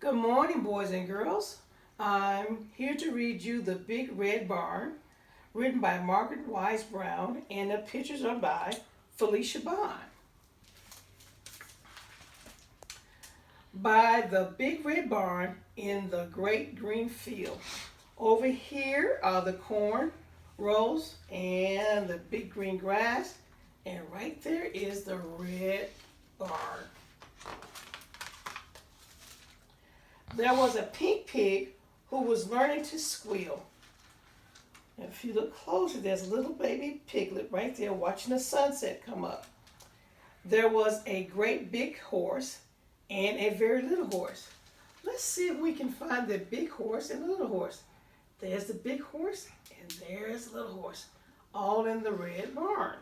Good morning, boys and girls. I'm here to read you The Big Red Barn, written by Margaret Wise Brown, and the pictures are by Felicia Bond. By the big red barn in the great green field. Over here are the corn rows and the big green grass, and right there is the red barn. There was a pink pig who was learning to squeal. If you look closer, there's a little baby piglet right there watching the sunset come up. There was a great big horse and a very little horse. Let's see if we can find the big horse and the little horse. There's the big horse and there's the little horse, all in the red barn.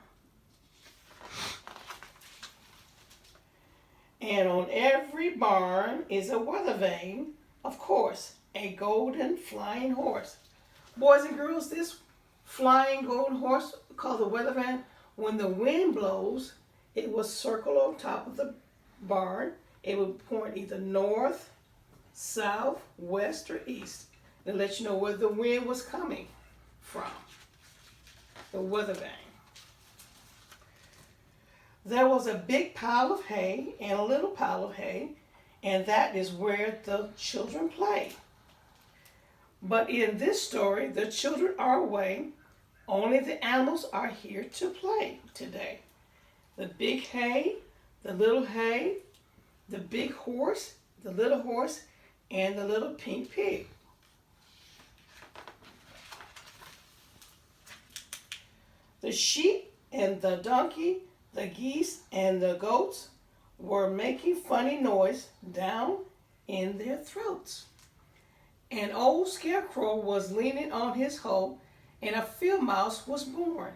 And on every barn is a weather vane, of course, a golden flying horse. Boys and girls, this flying golden horse called the weather vane, when the wind blows, it will circle on top of the barn. It will point either north, south, west, or east to let you know where the wind was coming from. The weather vane. There was a big pile of hay and a little pile of hay, and that is where the children play. But in this story, the children are away. Only the animals are here to play today. The big hay, the little hay, the big horse, the little horse, and the little pink pig. The sheep and the donkey, the geese and the goats were making funny noise down in their throats. An old scarecrow was leaning on his hoe, and a field mouse was born.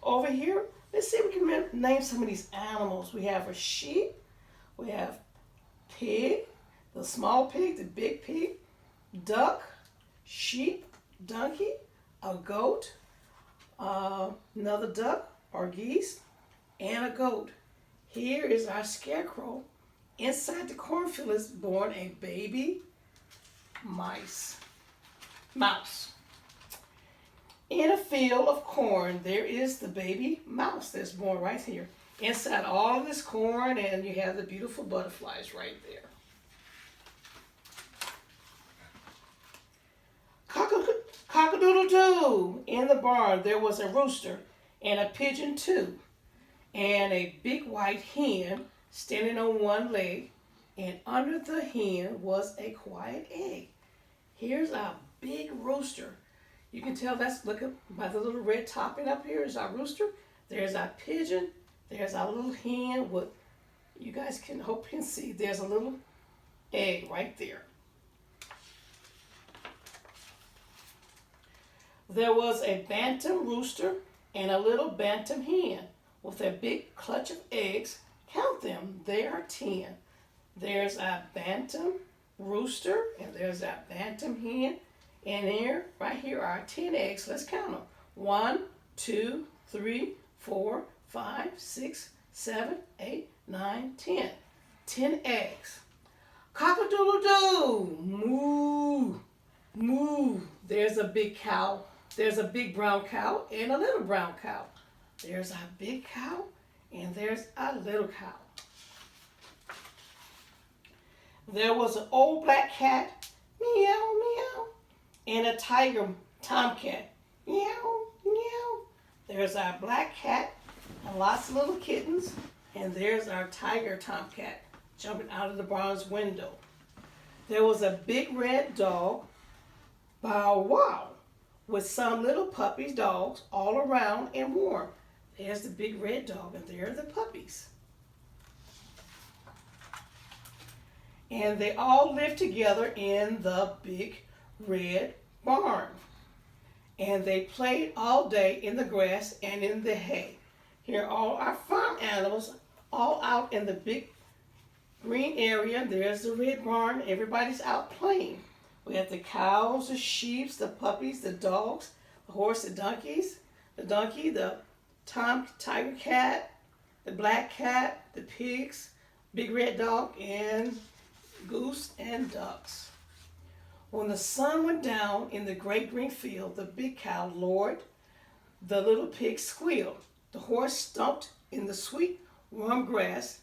Over here, let's see if we can name some of these animals. We have a sheep, we have pig, the small pig, the big pig, duck, sheep, donkey, a goat, another duck or geese, and a goat. Here is our scarecrow. Inside the cornfield is born a baby mouse. In a field of corn, there is the baby mouse that's born right here. Inside all of this corn, and you have the beautiful butterflies right there. Cock-a-doodle-doo! In the barn, there was a rooster and a pigeon too, and a big white hen standing on one leg, and under the hen was a quiet egg. Here's our big rooster. You can tell that's, look up by the little red topping up here is our rooster. There's our pigeon. There's our little hen with, you guys can hope you can see, there's a little egg right there. There was a bantam rooster and a little bantam hen with a big clutch of eggs. Count them, there are 10. There's our bantam rooster and there's our bantam hen. And here, right here are 10 eggs. Let's count them. 1, 2, 3, 4, 5, 6, 7, 8, 9, 10. 10 eggs. Cock-a-doodle-doo! Moo! Moo! There's a big cow. There's a big brown cow and a little brown cow. There's our big cow and there's our little cow. There was an old black cat, meow, meow, and a tiger tomcat, meow, meow. There's our black cat and lots of little kittens, and there's our tiger tomcat jumping out of the barn's window. There was a big red dog, bow wow, with some little puppy dogs all around and warm. There's the big red dog, and there are the puppies. And they all lived together in the big red barn. And they played all day in the grass and in the hay. Here are all our farm animals all out in the big green area. There's the red barn. Everybody's out playing. We have the cows, the sheep, the puppies, the dogs, the horse, the donkeys, the donkey, the tiger cat, the black cat, the pigs, big red dog, and goose, and ducks. When the sun went down in the great green field, the big cow lowered, the little pig squealed, the horse stumped in the sweet, warm grass,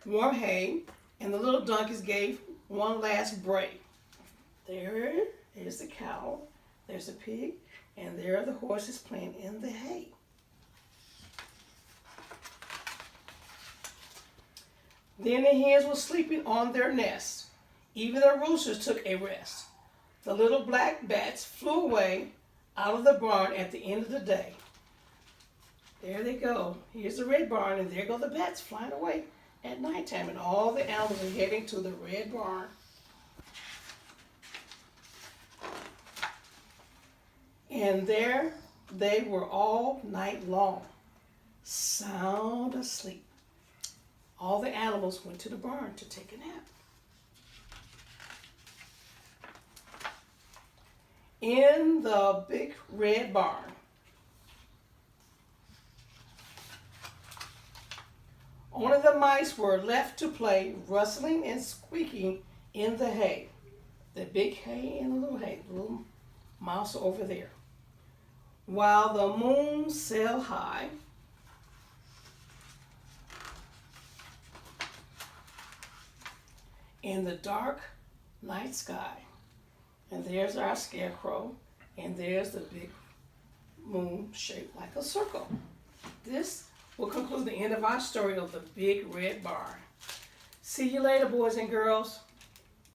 warm hay, and the little donkeys gave one last bray. There's the cow, there's the pig, and there are the horses playing in the hay. Then the hens were sleeping on their nests. Even the roosters took a rest. The little black bats flew away out of the barn at the end of the day. There they go. Here's the red barn, and there go the bats flying away at nighttime, and all the animals are heading to the red barn. And there they were all night long, sound asleep. All the animals went to the barn to take a nap. In the big red barn, only the mice were left to play, rustling and squeaking in the hay. The big hay and the little hay, the little mouse over there. While the moon sailed high, in the dark night sky. And there's our scarecrow, and there's the big moon shaped like a circle. This will conclude the end of our story of the Big Red Barn. See you later, boys and girls.